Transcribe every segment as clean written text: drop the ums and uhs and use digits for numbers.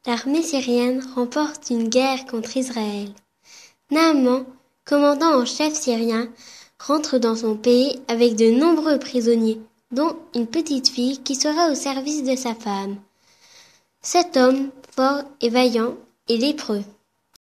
L'armée syrienne remporte une guerre contre Israël. Naaman, commandant en chef syrien, rentre dans son pays avec de nombreux prisonniers, dont une petite fille qui sera au service de sa femme. Cet homme, fort et vaillant, est lépreux.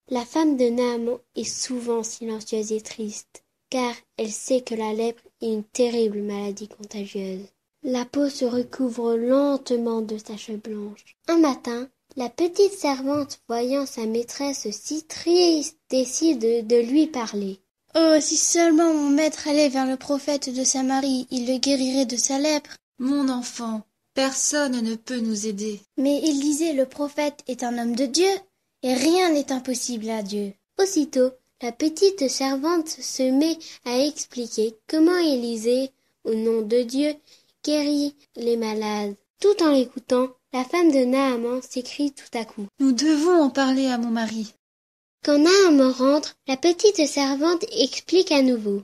La femme de Naaman est souvent silencieuse et triste, car elle sait que la lèpre est une terrible maladie contagieuse. La peau se recouvre lentement de taches blanches. Un matin, la petite servante, voyant sa maîtresse si triste, décide de lui parler. « Oh, si seulement mon maître allait vers le prophète de Samarie, il le guérirait de sa lèpre. »« Mon enfant, personne ne peut nous aider. » Mais Élisée le prophète est un homme de Dieu, et rien n'est impossible à Dieu. Aussitôt, la petite servante se met à expliquer comment Élisée, au nom de Dieu, guérit les malades. Tout en l'écoutant, la femme de Naaman s'écrie tout à coup. « Nous devons en parler à mon mari. » Quand Naaman rentre, la petite servante explique à nouveau.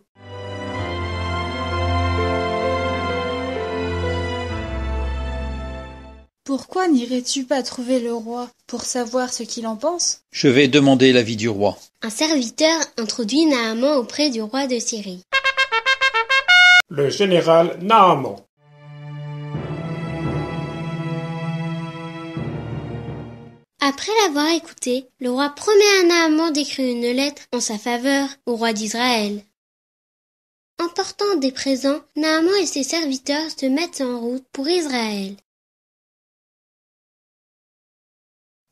Pourquoi n'irais-tu pas trouver le roi pour savoir ce qu'il en pense ? Je vais demander l'avis du roi. Un serviteur introduit Naaman auprès du roi de Syrie. Le général Naaman. Après l'avoir écouté, le roi promet à Naaman d'écrire une lettre en sa faveur au roi d'Israël. Emportant des présents, Naaman et ses serviteurs se mettent en route pour Israël.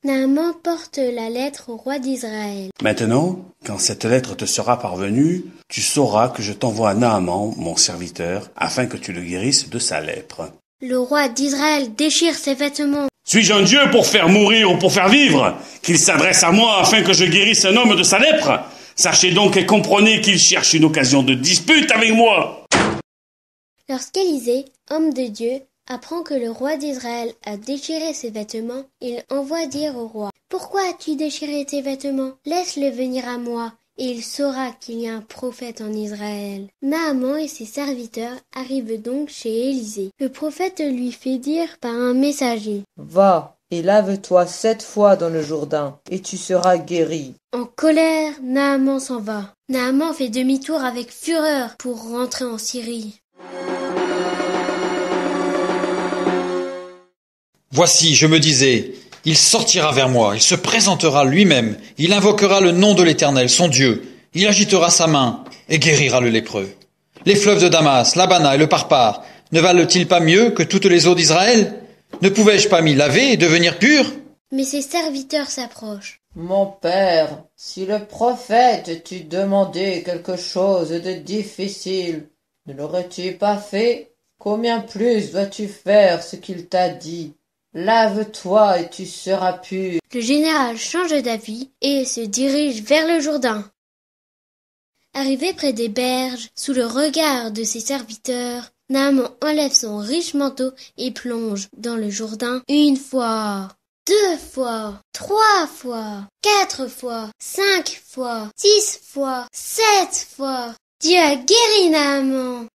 Naaman porte la lettre au roi d'Israël. Maintenant, quand cette lettre te sera parvenue, tu sauras que je t'envoie Naaman, mon serviteur, afin que tu le guérisses de sa lèpre. Le roi d'Israël déchire ses vêtements. Suis-je un dieu pour faire mourir ou pour faire vivre? Qu'il s'adresse à moi afin que je guérisse un homme de sa lèpre? Sachez donc et comprenez qu'il cherche une occasion de dispute avec moi. Lorsqu'Élisée, homme de Dieu, apprend que le roi d'Israël a déchiré ses vêtements, il envoie dire au roi: « Pourquoi as-tu déchiré tes vêtements? Laisse-le venir à moi, et il saura qu'il y a un prophète en Israël. » Naaman et ses serviteurs arrivent donc chez Élisée. Le prophète lui fait dire par un messager: « Va et lave-toi 7 fois dans le Jourdain, et tu seras guéri. » En colère, Naaman s'en va. Naaman fait demi-tour avec fureur pour rentrer en Syrie. Voici, je me disais, il sortira vers moi, il se présentera lui-même, il invoquera le nom de l'Éternel, son Dieu, il agitera sa main et guérira le lépreux. Les fleuves de Damas, l'Abana et le Parpar, ne valent-ils pas mieux que toutes les eaux d'Israël? Ne pouvais-je pas m'y laver et devenir pur? Mais ses serviteurs s'approchent. « Mon père, si le prophète t'eût demandé quelque chose de difficile, ne l'aurais-tu pas fait? Combien plus dois-tu faire ce qu'il t'a dit? Lave-toi et tu seras pur. » Le général change d'avis et se dirige vers le Jourdain. Arrivé près des berges, sous le regard de ses serviteurs, Naaman enlève son riche manteau et plonge dans le Jourdain 1 fois, 2 fois, 3 fois, 4 fois, 5 fois, 6 fois, 7 fois. Dieu a guéri Naaman.